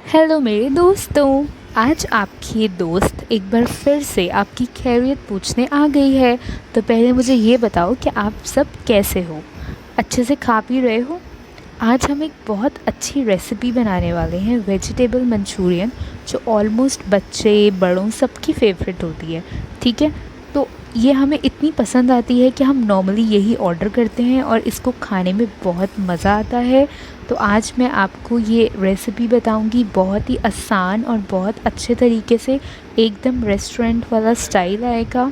Hello मेरे दोस्तों। आज आपकी दोस्त एक बार फिर से आपकी खैरियत पूछने आ गई है। तो पहले मुझे ये बताओ कि आप सब कैसे हो, अच्छे से खा पी रहे हो। आज हम एक बहुत अच्छी रेसिपी बनाने वाले हैं, वेजिटेबल मंचूरियन, जो ऑलमोस्ट बच्चे बड़ों सबकी फेवरेट होती है। ठीक है, तो ये हमें इतनी पसंद आती है कि हम नॉर्मली यही ऑर्डर करते हैं और इसको खाने में बहुत मज़ा आता है। तो आज मैं आपको ये रेसिपी बताऊंगी, बहुत ही आसान और बहुत अच्छे तरीके से, एकदम रेस्टोरेंट वाला स्टाइल आएगा।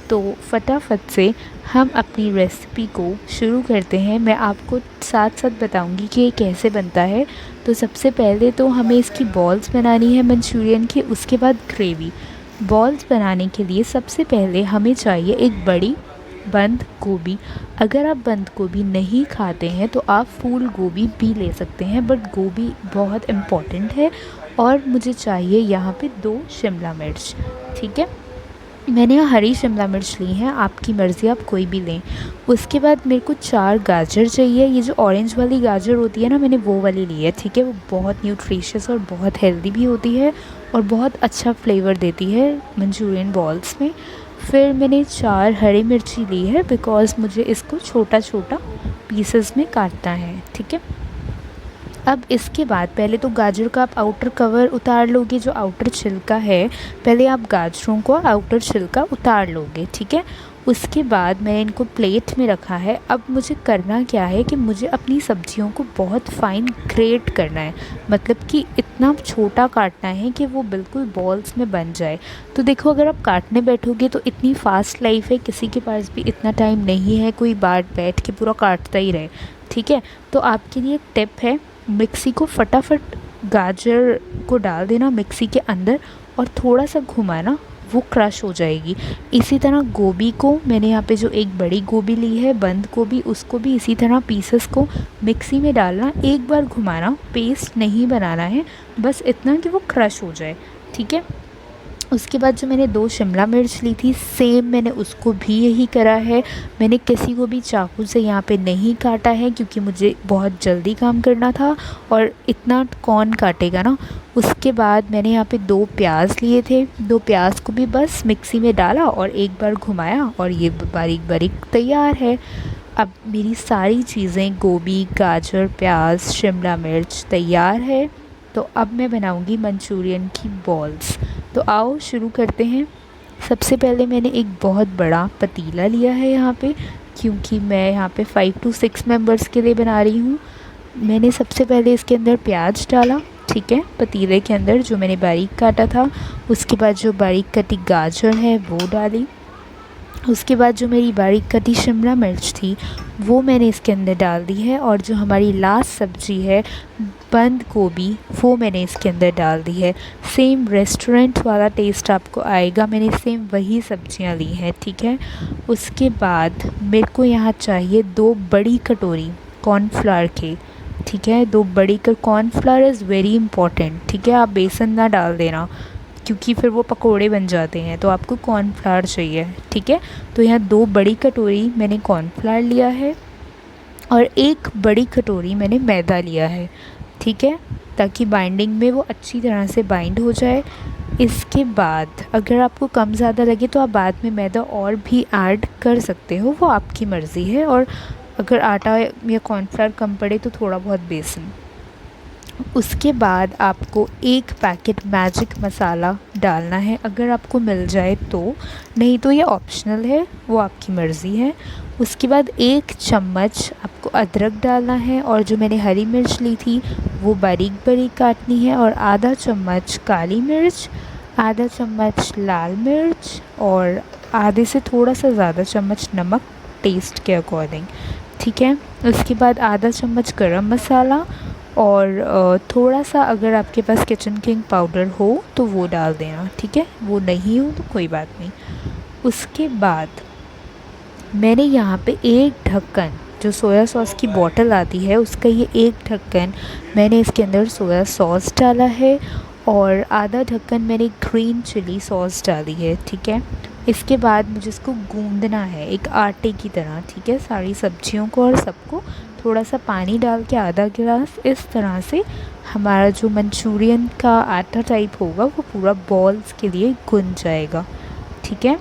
तो फटाफट से हम अपनी रेसिपी को शुरू करते हैं। मैं आपको साथ साथ बताऊंगी कि ये कैसे बनता है। तो सबसे पहले तो हमें इसकी बॉल्स बनानी है मंचूरियन की, उसके बाद ग्रेवी। बॉल्स बनाने के लिए सबसे पहले हमें चाहिए एक बड़ी बंद गोभी। अगर आप बंद गोभी नहीं खाते हैं तो आप फूल गोभी भी ले सकते हैं, बट गोभी बहुत इम्पॉर्टेंट है। और मुझे चाहिए यहाँ पे 2 शिमला मिर्च। ठीक है, मैंने यहाँ हरी शिमला मिर्च ली हैं, आपकी मर्ज़ी, आप कोई भी लें। उसके बाद मेरे को 4 गाजर चाहिए। ये जो ऑरेंज वाली गाजर होती है ना, मैंने वो वाली ली है। ठीक है, वो बहुत न्यूट्रिशियस और बहुत हेल्दी भी होती है और बहुत अच्छा फ्लेवर देती है मंचूरियन बॉल्स में। फिर मैंने 4 हरी मिर्ची ली है, बिकॉज़ मुझे इसको छोटा छोटा पीसेस में काटना है। ठीक है, अब इसके बाद पहले तो गाजर का आप आउटर कवर उतार लोगे, जो आउटर छिलका है। पहले आप गाजरों को आउटर छिलका उतार लोगे। ठीक है, उसके बाद मैंने इनको प्लेट में रखा है। अब मुझे करना क्या है कि मुझे अपनी सब्जियों को बहुत फ़ाइन ग्रेट करना है, मतलब कि इतना छोटा काटना है कि वो बिल्कुल बॉल्स में बन जाए। तो देखो, अगर आप काटने बैठोगे तो इतनी फ़ास्ट लाइफ है, किसी के पास भी इतना टाइम नहीं है कोई बार बैठ के पूरा काटता ही रहे। ठीक है, तो आपके लिए एक टिप है, मिक्सी को फटाफट गाजर को डाल देना मिक्सी के अंदर और थोड़ा सा घुमाना, वो क्रश हो जाएगी। इसी तरह गोभी को, मैंने यहाँ पे जो एक बड़ी गोभी ली है बंद गोभी, उसको भी इसी तरह पीसेस को मिक्सी में डालना, एक बार घुमाना, पेस्ट नहीं बनाना है, बस इतना कि वो क्रश हो जाए। ठीक है, उसके बाद जो मैंने 2 शिमला मिर्च ली थी, सेम मैंने उसको भी यही करा है। मैंने किसी को भी चाकू से यहाँ पे नहीं काटा है, क्योंकि मुझे बहुत जल्दी काम करना था और इतना कौन काटेगा ना। उसके बाद मैंने यहाँ पे 2 प्याज लिए थे, 2 प्याज को भी बस मिक्सी में डाला और एक बार घुमाया और ये बारीक बारीक तैयार है। अब मेरी सारी चीज़ें, गोभी, गाजर, प्याज, शिमला मिर्च तैयार है। तो अब मैं बनाऊंगी मंचूरियन की बॉल्स। तो आओ शुरू करते हैं। सबसे पहले मैंने एक बहुत बड़ा पतीला लिया है यहाँ पे, क्योंकि मैं यहाँ पे 5 to 6 मेंबर्स के लिए बना रही हूँ। मैंने सबसे पहले इसके अंदर प्याज डाला। ठीक है, पतीले के अंदर जो मैंने बारीक काटा था। उसके बाद जो बारीक कटी गाजर है वो डाली। उसके बाद जो मेरी बारीक कटी शिमला मिर्च थी वो मैंने इसके अंदर डाल दी है। और जो हमारी लास्ट सब्ज़ी है बंद गोभी, वो मैंने इसके अंदर डाल दी है। सेम रेस्टोरेंट वाला टेस्ट आपको आएगा, मैंने सेम वही सब्जियां ली हैं। ठीक है, उसके बाद मेरे को यहाँ चाहिए 2 बड़ी कटोरी कॉर्नफ्लावर के। ठीक है, 2 बड़ी कॉर्नफ्लावर इज़ वेरी इंपॉर्टेंट। ठीक है, आप बेसन ना डाल देना, क्योंकि फिर वो पकोड़े बन जाते हैं, तो आपको कॉर्नफ्लावर चाहिए। ठीक है, तो यहाँ 2 बड़ी कटोरी मैंने कॉर्नफ्लावर लिया है और 1 बड़ी कटोरी मैंने मैदा लिया है। ठीक है, ताकि बाइंडिंग में वो अच्छी तरह से बाइंड हो जाए। इसके बाद अगर आपको कम ज़्यादा लगे तो आप बाद में मैदा और भी ऐड कर सकते हो, वो आपकी मर्ज़ी है। और अगर आटा या कॉर्नफ्लावर कम पड़े तो थोड़ा बहुत बेसन। उसके बाद आपको 1 पैकेट मैजिक मसाला डालना है, अगर आपको मिल जाए तो, नहीं तो ये ऑप्शनल है, वो आपकी मर्ज़ी है। उसके बाद 1 चम्मच आपको अदरक डालना है और जो मैंने हरी मिर्च ली थी वो बारीक बारीक काटनी है। और आधा चम्मच काली मिर्च, आधा चम्मच लाल मिर्च और आधे से थोड़ा सा ज़्यादा चम्मच नमक, टेस्ट के अकॉर्डिंग। ठीक है, उसके बाद आधा चम्मच गरम मसाला और थोड़ा सा अगर आपके पास किचन किंग पाउडर हो तो वो डाल देना। ठीक है, वो नहीं हो तो कोई बात नहीं। उसके बाद मैंने यहाँ पे 1 ढक्कन, जो सोया सॉस की बॉटल आती है उसका, ये 1 ढक्कन मैंने इसके अंदर सोया सॉस डाला है और आधा ढक्कन मैंने ग्रीन चिली सॉस डाली है। ठीक है, इसके बाद मुझे इसको गूंदना है एक आटे की तरह। ठीक है, सारी सब्जियों को और सबको थोड़ा सा पानी डाल के आधा गिलास, इस तरह से हमारा जो मंचूरियन का आटा टाइप होगा वो पूरा बॉल्स के लिए गुन जाएगा। ठीक है,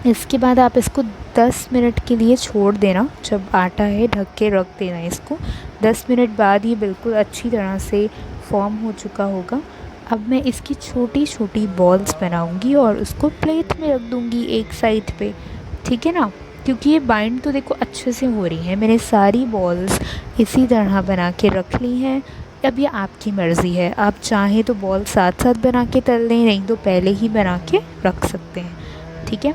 इसके बाद आप इसको 10 मिनट के लिए छोड़ देना। जब आटा है ढक के रख देना इसको। 10 मिनट बाद ये बिल्कुल अच्छी तरह से फॉर्म हो चुका होगा। अब मैं इसकी छोटी छोटी बॉल्स बनाऊंगी और उसको प्लेट में रख दूंगी एक साइड पे। ठीक है ना, क्योंकि ये बाइंड तो देखो अच्छे से हो रही है। मैंने सारी बॉल्स इसी तरह बना के रख ली हैं। अब ये आपकी मर्ज़ी है, आप चाहें तो बॉल साथ साथ बना के तल लें, नहीं तो पहले ही बना के रख सकते हैं। ठीक है,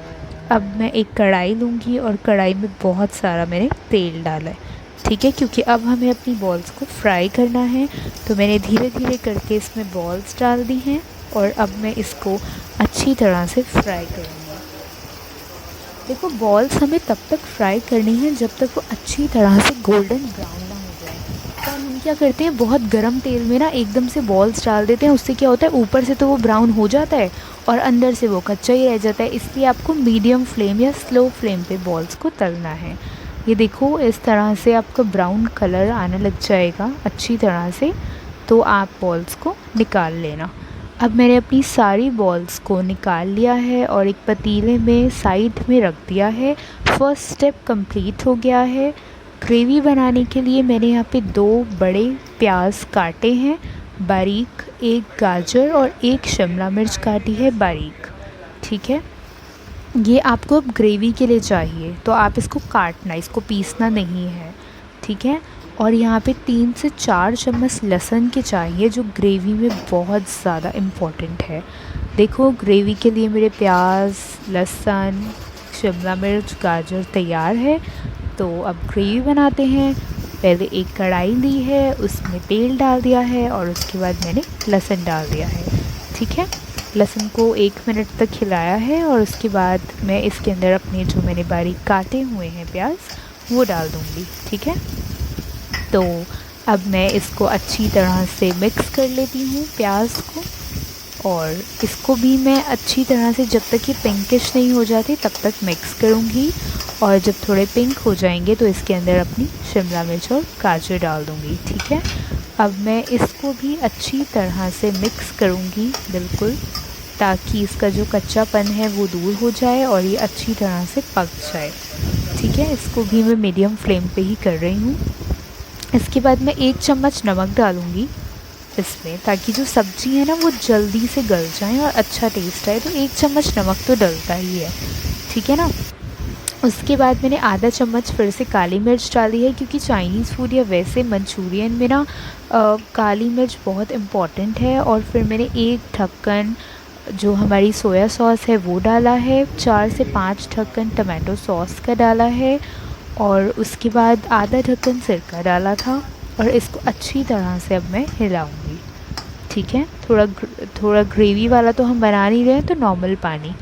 अब मैं एक कढ़ाई लूँगी और कढ़ाई में बहुत सारा मैंने तेल डाला है। ठीक है, क्योंकि अब हमें अपनी बॉल्स को फ्राई करना है। तो मैंने धीरे धीरे करके इसमें बॉल्स डाल दी हैं और अब मैं इसको अच्छी तरह से फ्राई करूँगी। देखो, बॉल्स हमें तब तक फ्राई करनी है जब तक वो अच्छी तरह से गोल्डन ब्राउन ना हो जाए। तो हम क्या करते हैं, बहुत गर्म तेल में ना एकदम से बॉल्स डाल देते हैं। उससे क्या होता है, ऊपर से तो वो ब्राउन हो जाता है और अंदर से वो कच्चा ही रह जाता है। इसलिए आपको मीडियम फ्लेम या स्लो फ्लेम पे बॉल्स को तलना है। ये देखो, इस तरह से आपका ब्राउन कलर आने लग जाएगा अच्छी तरह से, तो आप बॉल्स को निकाल लेना। अब मैंने अपनी सारी बॉल्स को निकाल लिया है और एक पतीले में साइड में रख दिया है। फर्स्ट स्टेप कंप्लीट हो गया है। ग्रेवी बनाने के लिए मैंने यहाँ पे 2 बड़े प्याज काटे हैं बारीक, एक गाजर और एक शिमला मिर्च काटी है बारीक। ठीक है, ये आपको अब ग्रेवी के लिए चाहिए तो आप इसको काटना, इसको पीसना नहीं है। ठीक है, और यहाँ पे 3 से 4 चम्मच लहसुन के चाहिए, जो ग्रेवी में बहुत ज़्यादा इम्पोर्टेंट है। देखो, ग्रेवी के लिए मेरे प्याज, लहसुन, शिमला मिर्च, गाजर तैयार है। तो अब ग्रेवी बनाते हैं। पहले एक कढ़ाई ली है, उसमें तेल डाल दिया है और उसके बाद मैंने लहसुन डाल दिया है। ठीक है, लहसुन को 1 मिनट तक हिलाया है और उसके बाद मैं इसके अंदर अपने जो मैंने बारीक काटे हुए हैं प्याज वो डाल दूँगी। ठीक है, तो अब मैं इसको अच्छी तरह से मिक्स कर लेती हूँ प्याज को, और इसको भी मैं अच्छी तरह से जब तक ये पिंकिश नहीं हो जाती तब तक मिक्स करूँगी। और जब थोड़े पिंक हो जाएंगे तो इसके अंदर अपनी शिमला मिर्च और गाजर डाल दूँगी। ठीक है, अब मैं इसको भी अच्छी तरह से मिक्स करूँगी बिल्कुल, ताकि इसका जो कच्चापन है वो दूर हो जाए और ये अच्छी तरह से पक जाए। ठीक है, इसको भी मैं मीडियम फ्लेम पे ही कर रही हूँ। इसके बाद मैं 1 चम्मच नमक डालूँगी इसमें, ताकि जो सब्ज़ी है ना वो जल्दी से गल जाए और अच्छा टेस्ट आए। तो 1 चम्मच नमक तो डलता ही है। ठीक है ना, उसके बाद मैंने आधा चम्मच फिर से काली मिर्च डाली है, क्योंकि चाइनीज़ फूड या वैसे मंचूरियन में ना काली मिर्च बहुत इम्पॉर्टेंट है। और फिर मैंने 1 ढक्कन जो हमारी सोया सॉस है वो डाला है, 4 से 5 ढक्कन टमाटो सॉस का डाला है और उसके बाद आधा ढक्कन सिरका डाला था। और इसको अच्छी तरह से अब मैं हिलाऊंगी। ठीक है, थोड़ा ग्रेवी वाला तो हम बना नहीं रहे हैं, तो नॉर्मल पानी।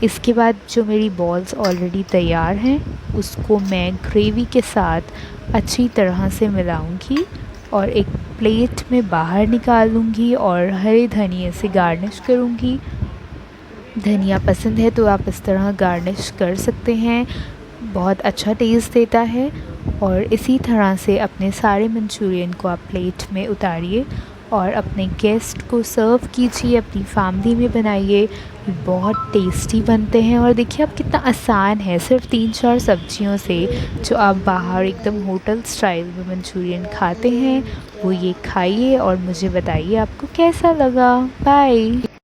इसके बाद जो मेरी बॉल्स ऑलरेडी तैयार हैं उसको मैं ग्रेवी के साथ अच्छी तरह से मिलाऊंगी और एक प्लेट में बाहर निकाल लूँगी और हरे धनिए से गार्निश करूँगी। धनिया पसंद है तो आप इस तरह गार्निश कर सकते हैं, बहुत अच्छा टेस्ट देता है। और इसी तरह से अपने सारे मंचूरियन को आप प्लेट में उतारिए और अपने गेस्ट को सर्व कीजिए, अपनी फैमिली में बनाइए। ये बहुत टेस्टी बनते हैं और देखिए आप कितना आसान है, सिर्फ 3-4 सब्जियों से जो आप बाहर एकदम होटल स्टाइल में मंचूरियन खाते हैं वो ये खाइए और मुझे बताइए आपको कैसा लगा। बाय।